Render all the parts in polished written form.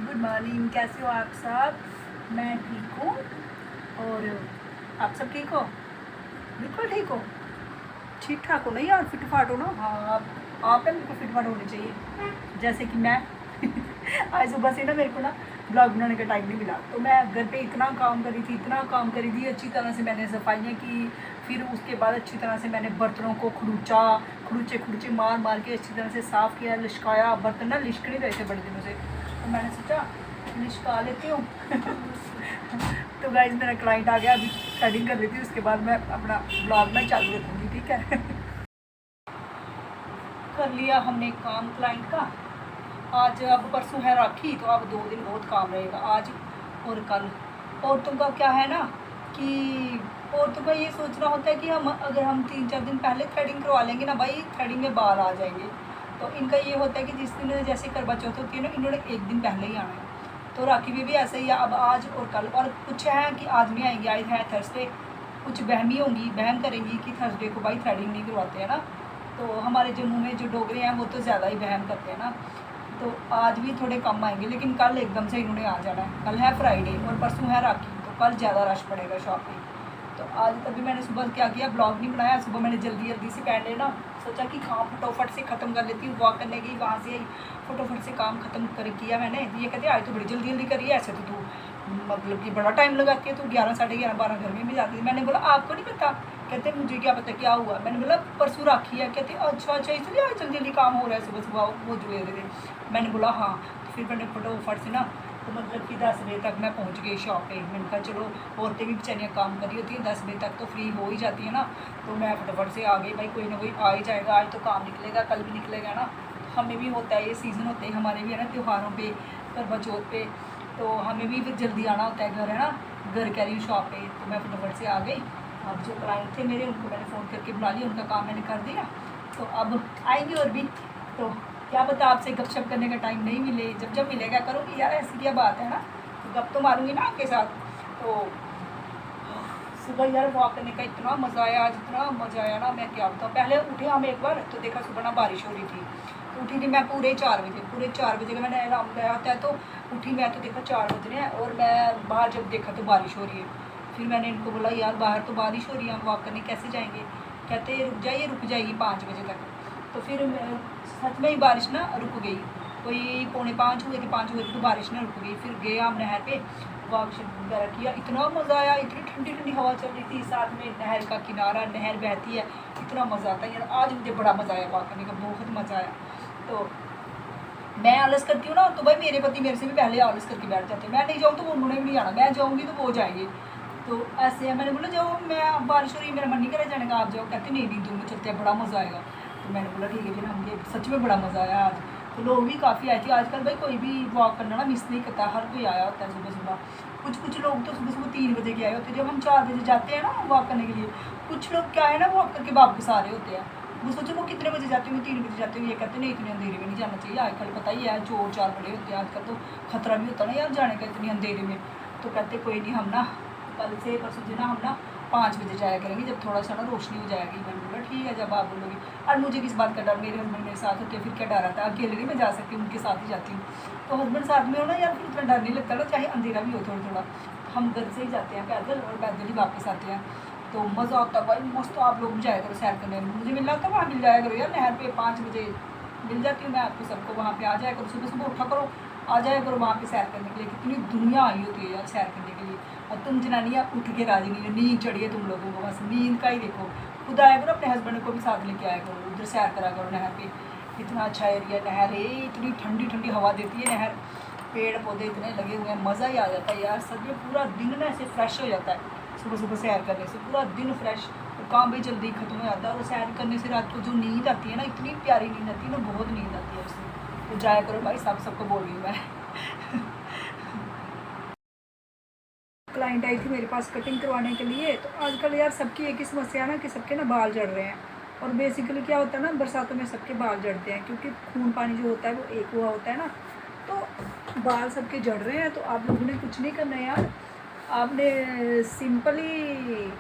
Good morning. कैसे हो आप सब? मैं ठीक हूँ। और आप सब ठीक हो? बिल्कुल ठीक हो, ठीक ठाक हो ना यार, फिट फाट हो ना। हाँ, आप है, बिल्कुल फिट फाट होनी चाहिए जैसे कि मैं। आज सुबह से ना मेरे को ना ब्लॉग बनाने का टाइम नहीं मिला, तो मैं घर पे इतना काम करी थी, इतना काम करी थी। अच्छी तरह से मैंने सफाइयाँ की, फिर उसके बाद अच्छी तरह से मैंने बर्तनों को खड़ूचे खड़ूचे मार मार के अच्छी तरह से साफ़ किया, लिशकाया। बर्तन ना लिश्क नहीं रहे थे बड़े दिनों से, तो मैंने सोचा लिशका लेती हूँ। तो गाइस मेरा क्लाइंट आ गया, अभी थ्रेडिंग कर लेती हूँ, उसके बाद मैं अपना ब्लॉग में चालू रखूँगी, ठीक है। कर लिया हमने काम क्लाइंट का। आज अब परसों है राखी, तो अब 2 दिन बहुत काम रहेगा, आज और कल। औरतों का क्या है ना कि औरतों का ये सोचना होता है कि हम 3-4 दिन पहले थ्रेडिंग करवा लेंगे ना भाई, थ्रेडिंग में बाल आ जाएंगे। तो इनका ये होता है कि जिस दिन जैसे करवा चौथ होती है ना, इन्होंने 1 दिन पहले ही आना है। तो राखी में भी ऐसा ही है, अब आज और कल। और कुछ है कि आज नहीं आएंगे, आज है थर्सडे। कुछ बहमी होंगी, बहम करेंगी कि थर्सडे को भाई थ्रेडिंग नहीं करवाते हैं ना। तो हमारे जम्मू में जो डोगरे हैं वो तो ज़्यादा ही बहम करते हैं ना। तो आज भी थोड़े कम आएंगे, लेकिन कल एकदम से इन्होंने आ जाना है। कल है फ्राइडे और परसों है राखी, तो कल ज़्यादा रश पड़ेगा शॉप पे। तो आज तभी मैंने सुबह क्या किया, ब्लॉग नहीं बनाया। सुबह मैंने जल्दी से पहन लेना, सोचा कि काम फटोफट से ख़त्म कर लेती हूँ। वॉक करने गई, वहाँ से आई, फटोफट से काम ख़त्म कर किया मैंने। ये कहते आज तो बड़ी जल्दी करी है, ऐसे तो तू मतलब कि बड़ा टाइम लगाती है, तो 11, साढ़े 11, 12 घर में भी जाती है। मैंने बोला आपको नहीं पता? कहते मुझे क्या पता क्या हुआ। मैंने बोला परसों राखी है। कहते अच्छा इसलिए आज जल्दी काम हो रहा है, सुबह सुबह वो जो थे। मैंने बोला हाँ। तो फिर मैंने फटोफट से ना, तो मतलब कि 10 बजे तक मैं पहुंच गई शॉप पे। मैंने कहा चलो, औरतें भी बेचारियाँ काम कर रही होती हैं, 10 बजे तक तो फ्री हो ही जाती है ना। तो मैं फटाफट से आ गई, भाई कोई ना कोई आ ही जाएगा, आज तो काम निकलेगा, कल भी निकलेगा ना। हमें भी होता है, ये सीज़न होते हैं हमारे भी है ना, त्योहारों पर, करवा चौथ पे, तो हमें भी फिर जल्दी आना होता है घर, है ना। घर कह रही हूँ शॉप पे। तो मैं फटाफट से आ गई। अब जो क्लाइंट थे मेरे, उनको मैंने फ़ोन करके बुला लिया, उनका काम मैंने कर दिया। तो अब आएंगे और भी, तो क्या पता आपसे गपशप करने का टाइम नहीं मिले। जब जब मिलेगा करूँगी यार, ऐसी क्या बात है ना, तो गप तो मारूंगी ना आपके साथ। तो सुबह यार वॉक करने का इतना मज़ा आया, आज इतना मज़ा आया ना, मैं क्या बताऊँ। पहले उठे हम एक बार, तो देखा सुबह ना बारिश हो रही थी, तो उठी थी मैं पूरे 4 बजे का मैंने अलार्म लगाया होता है। तो उठी मैं, तो देखा 4 बज रहे हैं, और मैं बाहर जब देखा तो बारिश हो रही है। फिर मैंने इनको बोला यार बाहर तो बारिश हो रही है, हम वॉक करने कैसे जाएंगे? कहते रुक जाएगी 5 बजे तक। तो फिर सच में ही बारिश ना रुक गई, कोई 4:45 हुए थे, 5 हुए थे, तो बारिश ना रुक गई। फिर गए हम नहर पे, वॉक वगैरह किया, इतना मज़ा आया, इतनी ठंडी ठंडी हवा चल रही थी, साथ में नहर का किनारा, नहर बहती है, इतना मज़ा आता है यार। आज मुझे बड़ा मज़ा आया वॉक करने का, बहुत मज़ा आया। तो मैं आलस करती हूँ ना, तो भाई मेरे पति मेरे से भी पहले आलस करके बैठ जाते हैं। मैं नहीं जाऊँ तो उन्होंने भी नहीं जाना, मैं जाऊँगी तो वो जाएंगे। तो ऐसे है। मैंने बोला जाओ, मैं बारिश हो रही है, मेरा मन नहीं करे जाने का, आप जाओ। कहते नहीं दोनों चलते हैं, बड़ा मज़ा आएगा। तो मैंने बोला ठीक है। फिर हम ये सच में बड़ा मज़ा आया आज। तो लोग भी काफ़ी आए थे। आजकल भाई कोई भी वॉक करना ना मिस नहीं करता, हर कोई आया होता है सुबह सुबह। कुछ लोग तो सुबह सुबह 3 बजे के आए होते हैं, जब हम 4 बजे जाते हैं ना वॉक करने के लिए। कुछ लोग क्या है ना, वॉक करके वापस आ रहे होते हैं। वो सोचो वो कितने बजे जाते होंगे, 3 बजे जाते होंगे। ये कहते नहीं इतने अंधेरे में नहीं जाना चाहिए, आजकल पता ही है चोर चार बड़े होते हैं, आजकल तो खतरा भी होता है ना यार जाने का इतनी अंधेरे में। तो कहते कोई नहीं, हम ना कल से परसों से ना हम ना 5 बजे जाया करेंगे, जब थोड़ा सा ना रोशनी हो जाएगी। मैंने बोला ठीक है, जब आप बोलोगे। और मुझे किस बात का डर, मेरे हस्बैंड मेरे साथ होते हैं, फिर क्या डर आता है? अकेले नहीं मैं जा सकती, उनके साथ ही जाती हूँ। तो हस्बैंड साथ में हो ना यार, फिर इतना डर नहीं लगता ना, चाहे अंधेरा भी हो थोड़ा थोड़ा। हम घर से ही जाते हैं पैदल, और पैदल ही वापस आते हैं। तो मज़ा आता है भाई, मस्त। तो आप लोग भी जाया करो सैर करने में, मुझे मिल रहा था वहाँ मिल जाया करो यार, नहर पे 5 बजे मिल जाती हूँ मैं आपको, सबको वहाँ पे आ जाया करो, सुबह सुबह उठा करो, आ जाया करो वहाँ पे सैर करने के लिए। कितनी दुनिया आई होती है यार सैर करने के लिए, और तुम जनानियाँ उठ के राजी नहीं है, नींद चढ़ी है तुम लोगों को, बस नींद का ही देखो। खुद आया करो, अपने हस्बैंड को भी साथ लेके आया करो, उधर सैर करा करो नहर पे। इतना अच्छा एरिया नहर है, इतनी ठंडी ठंडी हवा देती है नहर, पेड़ पौधे इतने लगे हुए हैं, मज़ा ही आ जाता है यार। सच में पूरा दिन ना ऐसे फ्रेश हो जाता है, सुबह सुबह सैर करने से पूरा दिन फ्रेश, और काम भी जल्दी ख़त्म हो जाता है। और सैर करने से रात को जो नींद आती है ना, इतनी प्यारी नींद आती है ना, बहुत नींद आती है उससे। तो जाया करो भाई, सबको बोल रही हूँ मैं। क्लाइंट आई थी मेरे पास कटिंग करवाने के लिए। तो आजकल यार सबकी एक ही समस्या है ना, कि सबके ना बाल झड़ रहे हैं। और बेसिकली क्या होता है ना, बरसातों में सबके बाल झड़ते हैं, क्योंकि खून पानी जो होता है वो एक हुआ होता है ना। तो बाल सबके झड़ रहे हैं। तो आप लोगों ने कुछ नहीं करना है यार, आपने सिंपली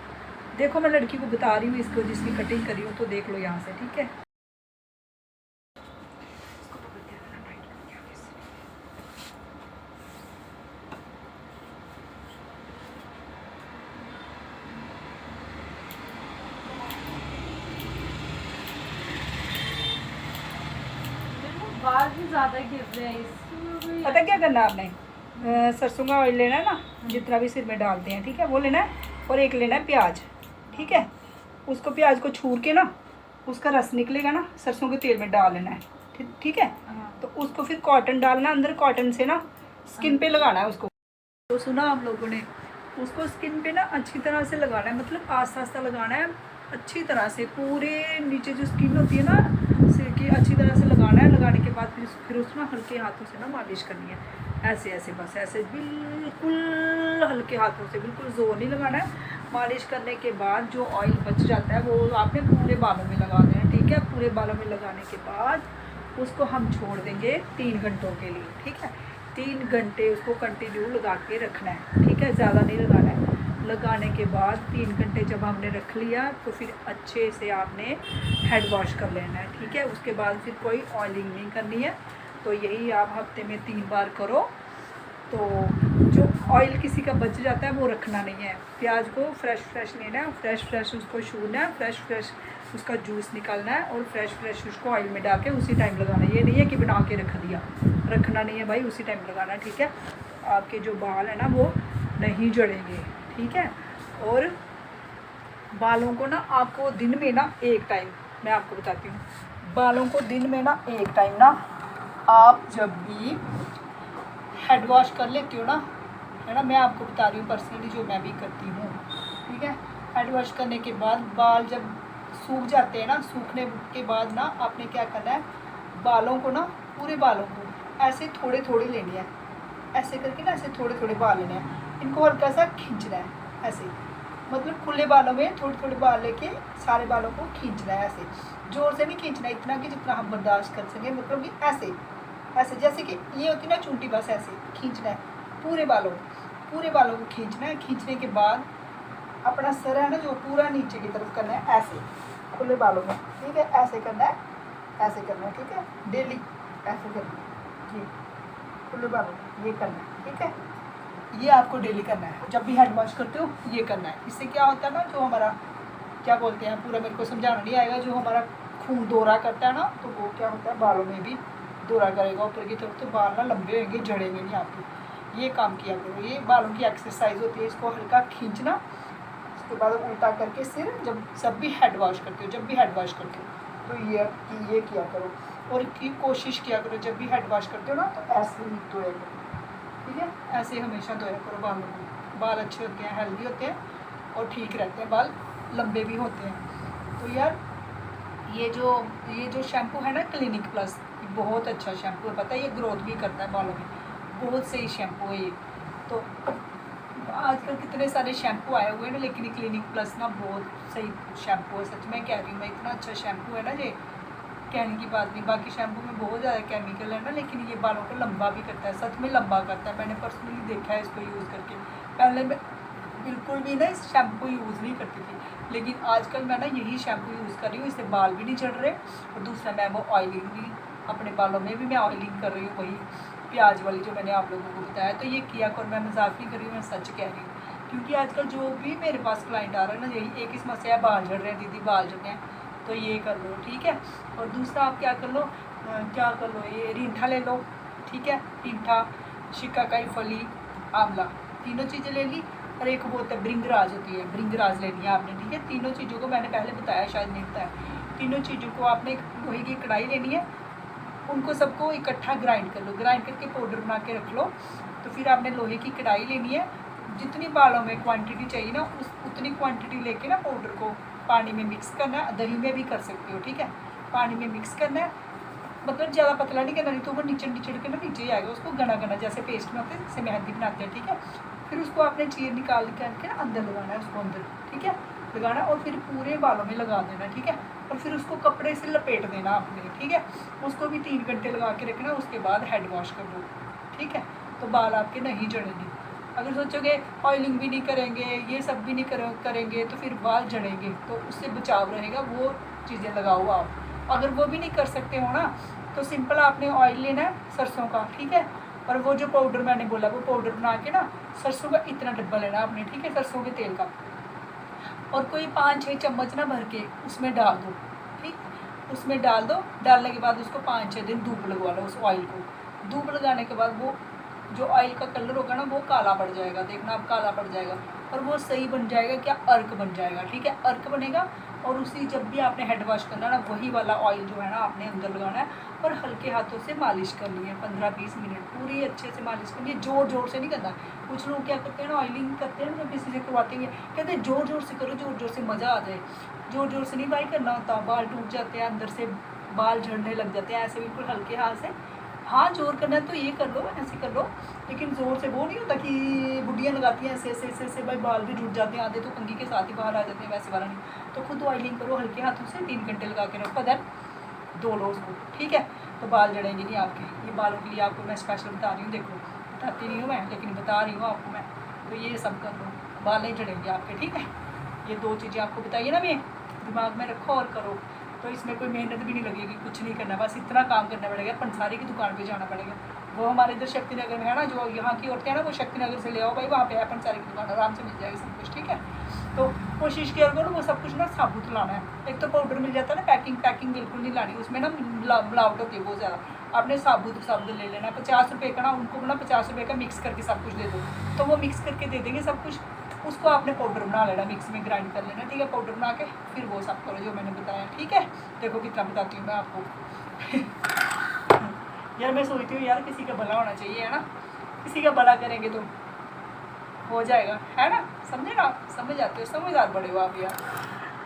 देखो, मैं लड़की को बता रही हूँ इसको, जिसकी कटिंग करी हूँ, तो देख लो यहाँ से, ठीक है। ज़्यादा गिर रहे हैं। पता क्या करना है आपने, सरसों का ऑयल लेना है ना, जितना भी सिर में डालते हैं, ठीक है, वो लेना है। और एक लेना है प्याज, ठीक है। उसको प्याज को छूर के ना, उसका रस निकलेगा ना, सरसों के तेल में डाल लेना है, ठीक है। तो उसको फिर कॉटन डालना अंदर, कॉटन से ना स्किन पे लगाना है उसको। तो सुना आप लोगों ने, उसको स्किन पे ना अच्छी तरह से लगाना है, मतलब आस्ता आस्ता लगाना है, अच्छी तरह से पूरे नीचे जो स्किन होती है ना सिर की, अच्छी तरह से लगाना है। लगाने के बाद फिर उसमें हल्के हाथों से ना मालिश करनी है, ऐसे ऐसे, बस ऐसे, बिल्कुल हल्के हाथों से, बिल्कुल जोर नहीं लगाना है। मालिश करने के बाद जो ऑयल बच जाता है वो आपने पूरे बालों में लगा देना है, ठीक है। पूरे बालों में लगाने के बाद उसको हम छोड़ देंगे 3 घंटों के लिए, ठीक है। 3 घंटे उसको कंटिन्यू लगा के रखना है, ठीक है, ज़्यादा नहीं लगाना है। लगाने के बाद 3 घंटे जब हमने रख लिया तो फिर अच्छे से आपने हेड वॉश कर लेना है, ठीक है। उसके बाद फिर कोई ऑयलिंग नहीं करनी है। तो यही आप हफ्ते में 3 बार करो। तो जो ऑयल किसी का बच जाता है वो रखना नहीं है। प्याज को फ्रेश लेना है, फ्रेश उसको छूना है, फ्रेश उसका जूस निकालना है और फ्रेश उसको ऑयल में डाल के उसी टाइम लगाना है। ये नहीं है कि बना के रख दिया, रखना नहीं है भाई, उसी टाइम लगाना है, ठीक है। आपके जो बाल है ना वो नहीं झड़ेंगे, ठीक है। और बालों को ना आपको दिन में ना एक टाइम, मैं आपको बताती हूँ, बालों को दिन में ना एक टाइम ना आप जब भी हेड वॉश कर लेती हो ना, है ना, मैं आपको बता रही हूँ पर्सनली जो मैं भी करती हूँ, ठीक है। हेड वॉश करने के बाद बाल जब सूख जाते हैं ना, सूखने के बाद ना आपने क्या करना है, बालों को ना, पूरे बालों को ऐसे थोड़े थोड़े लेने हैं, ऐसे करके ना, ऐसे थोड़े थोड़े बाल लेने हैं। इनको हल्का सा खींचना है, ऐसे, मतलब खुले बालों में थोड़े थोड़े बाल लेके सारे बालों को खींचना है, ऐसे जोर से नहीं खींचना है, इतना कि जितना हम बर्दाश्त कर सकें, मतलब कि ऐसे ऐसे, जैसे कि ये होती है ना चूंटी, बस ऐसे खींचना है पूरे बालों को खींचना है। खींचने के बाद अपना सर है ना जो पूरा नीचे की तरफ करना है, ऐसे खुले बालों में, ठीक है, ऐसे करना है, ऐसे करना है, ठीक है, डेली ऐसे करना है, ये खुले बालों में ये करना है, ठीक है। ये आपको डेली करना है, जब भी हेड वॉश करते हो ये करना है। इससे क्या होता है ना, जो हमारा क्या बोलते हैं, पूरा मेरे को समझाना नहीं आएगा, जो हमारा खून दौरा करता है ना, तो वो क्या होता है, बालों में भी दौरा करेगा ऊपर की तरफ, तो बाल ना लंबे होंगे, झड़ेंगे नहीं आपके। ये काम किया करो, ये बालों की एक्सरसाइज होती है। इसको हल्का खींचना, उसके बाद उल्टा करके सिर, जब भी हेड वॉश करते हो, तो ये किया करो। और की कोशिश किया करो जब भी हेड वॉश करते हो ना, तो ऐसे ही धोया करो, ठीक है, ऐसे हमेशा धोया करो बालों को। बाल अच्छे होते हैं, हेल्दी होते हैं और ठीक रहते हैं, बाल लंबे भी होते हैं। तो यार ये जो शैम्पू है ना क्लिनिक प्लस, बहुत अच्छा शैम्पू है, पता है, ये ग्रोथ भी करता है बालों में, बहुत सही शैम्पू है ये। तो आजकल कितने सारे शैम्पू आए हुए हैं ना, लेकिन क्लिनिक प्लस ना बहुत सही शैम्पू है, सच में कह रही हूँ मैं, इतना अच्छा शैम्पू है ना ये, कहने की बात नहीं। बाकी शैम्पू में बहुत ज़्यादा केमिकल है ना, लेकिन ये बालों को लंबा भी करता है, सच में लंबा करता है। मैंने पर्सनली देखा है इसको यूज़ करके। पहले मैं बिल्कुल भी ना इस शैम्पू यूज़ नहीं करती थी, लेकिन आजकल मैं ना यही शैम्पू यूज़ कर रही हूँ, इससे बाल भी नहीं झड़ रहे। और दूसरा मैं वो ऑयलिंग भी, अपने बालों में भी मैं ऑयलिंग कर रही हूँ, वही प्याज वाली जो मैंने आप लोगों को बताया। तो ये किया कर, मैं मजाक नहीं कर रही हूँ, मैं सच कह रही हूँ। क्योंकि आजकल जो भी मेरे पास क्लाइंट आ रहा है ना, यही एक ही समस्या है, बाल झड़ रहे हैं दीदी, बाल झड़ रहे हैं, तो ये कर लो, ठीक है। और दूसरा आप क्या कर लो, ये रीठा ले लो, ठीक है, रीठा, शिकाकाई फली, आंवला, तीनों चीज़ें ले ली। और एक वो होता है ब्रिंगराज, होती है ब्रिंगराज लेनी है आपने, ठीक है। तीनों चीज़ों को मैंने पहले बताया, शायद नहीं बताया। तीनों चीज़ों को आपने वही की कढ़ाई लेनी है, उनको सबको इकट्ठा ग्राइंड कर लो, ग्राइंड करके पाउडर बना के रख लो। तो फिर आपने लोहे की कढ़ाई लेनी है, जितनी बालों में क्वांटिटी चाहिए ना, उतनी क्वांटिटी लेके ना पाउडर को पानी में मिक्स करना है, दही में भी कर सकते हो, ठीक है। पानी में मिक्स करना है, मतलब ज़्यादा पतला नहीं करना, नहीं तो वो निचड़ के ना नीचे ही आएगा। उसको घना जैसे पेस्ट में होते हैं, जैसे मेहंदी बनाते हैं, ठीक है। फिर उसको आपने चीर निकाल करके ना अंदर लगाना है, उसको अंदर, ठीक है, लगाना, और फिर पूरे बालों में लगा देना, ठीक है। और फिर उसको कपड़े से लपेट देना आपने, ठीक है। उसको भी 3 घंटे लगा के रखना, उसके बाद हेड वॉश कर दो, ठीक है। तो बाल आपके नहीं झड़ेंगे। अगर सोचोगे ऑयलिंग भी नहीं करेंगे, ये सब भी नहीं करेंगे, तो फिर बाल झड़ेंगे, तो उससे बचाव रहेगा, वो चीज़ें लगाओ आप। अगर वो भी नहीं कर सकते हो ना, तो सिंपल आपने ऑयल लेना है सरसों का, ठीक है। और वो जो पाउडर मैंने बोला, वो पाउडर बना के ना, सरसों का इतना डब्बा लेना आपने, ठीक है, सरसों के तेल का, और कोई 5-6 चम्मच ना भर के उसमें डाल दो, ठीक। उसमें डाल दो। डालने के बाद उसको 5-6 दिन धूप लगवा लो उस ऑयल को। धूप लगाने के बाद वो जो ऑयल का कलर होगा ना वो काला पड़ जाएगा, देखना अब काला पड़ जाएगा, और वो सही बन जाएगा, क्या अर्क बन जाएगा, ठीक है, अर्क बनेगा। और उसी जब भी आपने हेड वॉश करना ना वही वाला ऑयल जो है ना आपने अंदर लगाना है, और हल्के हाथों से मालिश करनी है 15-20 मिनट पूरी अच्छे से मालिश करनी है, ज़ोर ज़ोर से नहीं करना। कुछ लोग क्या करते हैं ना, ऑयलिंग करते हैं ना जब किसी से करवाते हैं कहते हैं ज़ोर ज़ोर से करो, ज़ोर ज़ोर से मज़ा आ जाए। ज़ोर ज़ोर से नहीं भाई करना होता, बाल टूट जाते हैं, अंदर से बाल झड़ने लग जाते हैं। ऐसे बिल्कुल हल्के हाथ से, हाँ जोर करना है तो ये कर लो, ऐसे कर लो, लेकिन ज़ोर से वो नहीं होता कि बुढ़ियाँ लगाती हैं ऐसे ऐसे ऐसे ऐसे, भाई बाल भी जुट जाते हैं, आधे तो कंघी के साथ ही बाहर आ जाते हैं, वैसे वाला नहीं। तो खुद ऑयलिंग करो हल्के हाथों से, 3 घंटे लगा के रखो, देन धो लो उसको, ठीक है। तो बाल जड़ेंगे नहीं आपके। ये बालों के लिए आपको मैं स्पेशल बता रही हूँ, देखो बताती नहीं हूँ मैं, लेकिन बता रही हूँ आपको मैं। तो ये सब कर लो, बाल नहीं जड़ेंगे आपके, ठीक है। ये 2 चीज़ें आपको बताइए ना, मैं दिमाग में रखो और करो। तो इसमें कोई मेहनत भी नहीं लगेगी, कुछ नहीं करना, बस इतना काम करना पड़ेगा, पंसारी की दुकान पे जाना पड़ेगा। वो हमारे इधर शक्ति नगर में है ना, जो यहाँ की औरतें हैं ना वो शक्ति नगर से ले आओ भाई, वहाँ पे है पंसारी की दुकान, आराम से मिल जाएगा सब कुछ, ठीक है। तो कोशिश किया करो वो सब कुछ ना साबुत लाना है। एक तो पाउडर मिल जाता है ना, पैकिंग बिल्कुल नहीं लानी, उसमें ना मिलावट होती है बहुत ज़्यादा। आपने साबुत ले लेना है, 50 रुपये का ना, उनको ना 50 रुपये का मिक्स करके सब कुछ दे दो, तो वो मिक्स करके दे देंगे सब कुछ। उसको आपने पाउडर बना लेना, मिक्स में ग्राइंड कर लेना, ठीक है। पाउडर बना के फिर वो सब करो जो मैंने बताया, ठीक है। देखो कितना बताती हूँ मैं आपको। यार मैं सोचती हूँ यार किसी का भला होना चाहिए, है ना, किसी का भला करेंगे तो हो जाएगा, है ना, समझे ना, समझ आते हो, समझदार बड़े हो आप यार।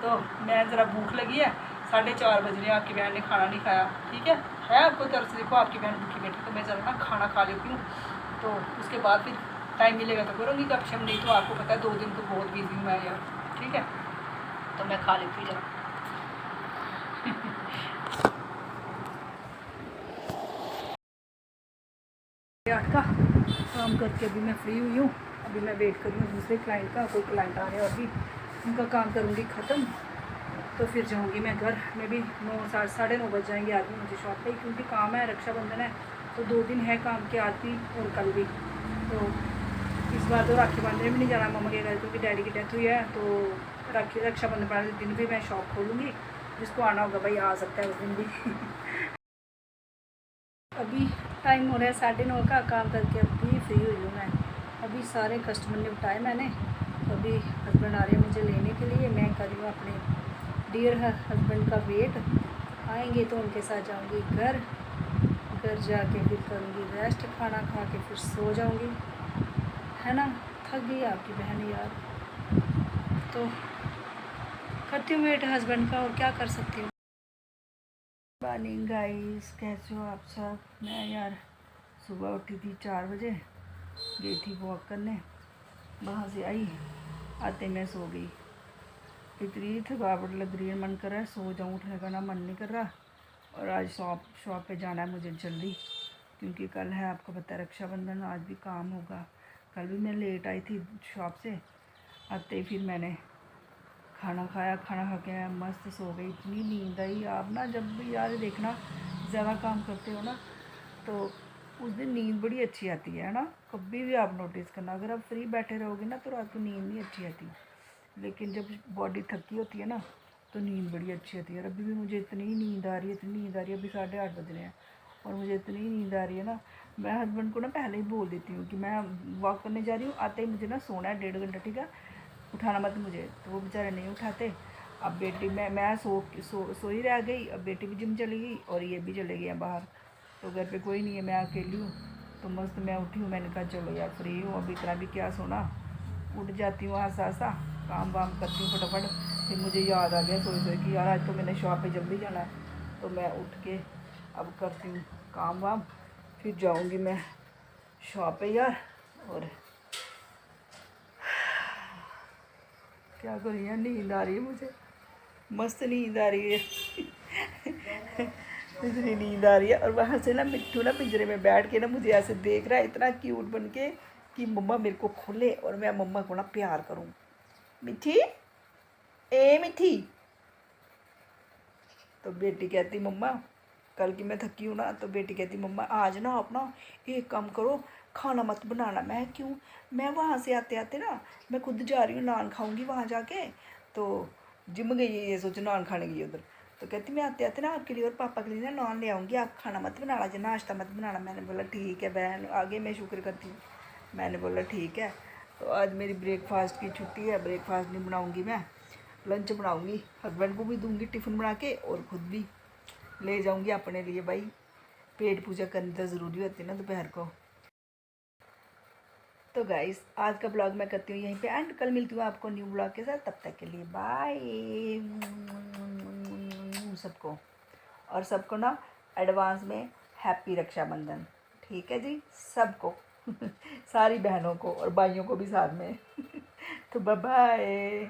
तो मैं ज़रा भूख लगी है, 4:30 बज रहे हैं, आपकी बहन ने खाना नहीं खाया, ठीक है आपको तरफ से, देखो आपकी बहन भूखी बैठी, तो मैं ज़रा ना खाना खा लेती हूँ, तो उसके बाद फिर टाइम मिलेगा तो करूँगी कपशम, नहीं तो आपको पता है 2 दिन तो बहुत बिजी हूँ मैं यार, ठीक है। तो मैं खा लेती हूँ जरा। आठ का काम करके अभी मैं फ्री हुई हूँ, अभी मैं वेट कर रही हूँ दूसरे क्लाइंट का, कोई क्लाइंट आ रहे हैं और भी उनका काम करूँगी ख़त्म, तो फिर जाऊँगी मैं घर में भी। 9-9:30 बज जाएंगे आज भी मुझे शॉप पे, क्योंकि काम है, रक्षाबंधन है, तो 2 दिन है काम के, आज भी और कल भी। तो इस बार तो राखी बांधने भी नहीं जाना मम्मा के घर, क्योंकि डैडी की डेथ हुई है, तो रक्षाबंधन वाले दिन भी मैं शॉप खोलूँगी, जिसको आना होगा भाई आ सकता है उस दिन भी। अभी टाइम हो रहा है 9:30 का, काम करके अभी फ्री हुई हूँ मैं, अभी सारे कस्टमर निपटाए मैंने। अभी हस्बैंड आ रहे हैं मुझे लेने के लिए, मैं कर रही हूँ अपने डियर हस्बैंड का वेट, आएंगे तो उनके साथ जाऊँगी घर जाके फिर करूँगी रेस्ट, खाना खा के फिर सो जाऊँगी, है ना। थक गई आपकी बहन यार, तो करती हूँ वेट हस्बैंड का, और क्या कर सकती हूँ। मॉर्निंग गाइस, कैसे हो आप सब। मैं यार सुबह उठी थी 4 बजे, गई थी वॉक करने, वहाँ से आई, आते मैं सो गई, इतनी थकावट लग रही है, मन कर रहा है सो जाऊँ, उठने का ना मन नहीं कर रहा। और आज शॉप पे जाना है मुझे जल्दी, क्योंकि कल है आपको पता है रक्षाबंधन, आज भी काम होगा। कल भी मैं लेट आई थी शॉप से, आते ही फिर मैंने खाना खाया, खाना खा के मैं मस्त सो गई, इतनी नींद आई। आप ना जब भी यार देखना ज़्यादा काम करते हो ना तो उस दिन नींद बड़ी अच्छी आती है ना, कभी भी आप नोटिस करना, अगर आप फ्री बैठे रहोगे ना तो रात को नींद नहीं अच्छी आती, लेकिन जब बॉडी थकी होती है ना तो नींद बड़ी अच्छी आती है। और अभी भी मुझे इतनी नींद आ रही है, इतनी नींद आ रही है, अभी 8:30 बज रहे हैं और मुझे इतनी नींद आ रही है ना, मैं हस्बैंड को ना पहले ही बोल देती हूँ कि मैं वॉक करने जा रही हूँ, आते ही मुझे ना सोना है 1.5 घंटा, ठीक है, उठाना मत मुझे। तो वो बेचारे नहीं उठाते। अब बेटी मैं सो ही रह गई, अब बेटी भी जिम चली गई और ये भी चले गए बाहर, तो घर पे कोई नहीं है, मैं अकेली हूँ। तो मस्त मैं उठी हूँ, मैंने कहा चलो यार फ्री हूँ, अब इतना भी क्या सोना, उठ जाती हूँ आसा काम वाम करती हूँ फटाफट। फिर मुझे याद आ गया सोई कि यार आज तो मैंने शॉप पे जल्दी जाना है, तो मैं उठ के अब करती हूँ काम वाम, फिर जाऊँगी मैं शॉप पे यार। और क्या करूँ यार, नींद आ रही है मुझे, मस्त नींद आ रही है। इतनी नींद आ रही है। और वहाँ से ना मिट्टू ना पिंजरे में बैठ के ना मुझे ऐसे देख रहा है, इतना क्यूट बन के कि मम्मा मेरे को खोले और मैं मम्मा को ना प्यार करूँ। मिठी, ए मिठी। तो बेटी कहती मम्मा, कल की मैं थकी हूँ ना, तो बेटी कहती मम्मा आज ना आप ना एक काम करो, खाना मत बनाना। मैं क्यों, मैं वहाँ से आते आते ना मैं खुद जा रही हूँ, नान खाऊंगी वहाँ जाके। तो जिम गई है, ये सोचो नान खाने गई उधर। तो कहती मैं आते आते ना आपके लिए और पापा के लिए ना नॉन ले आऊँगी, आप खाना मत बनाना, जो नाश्ता मत बनाना। मैंने बोला ठीक है बहन, आगे मैं शुक्र करती हूँ। मैंने बोला ठीक है। तो आज मेरी ब्रेकफास्ट की छुट्टी है, ब्रेकफास्ट नहीं बनाऊँगी मैं, लंच बनाऊँगी, हस्बैंड को भी दूँगी टिफ़िन बना के और ख़ुद भी ले जाऊँगी अपने लिए। भाई पेट पूजा करनी तो ज़रूरी होती है ना दोपहर को। तो गाइस आज का ब्लॉग मैं करती हूँ यहीं पे एंड, कल मिलती हूँ आपको न्यू ब्लॉग के साथ। तब तक के लिए बाय सबको, और सबको ना एडवांस में हैप्पी रक्षाबंधन। ठीक है जी सबको सारी बहनों को और भाइयों को भी साथ में तो बाय बाय।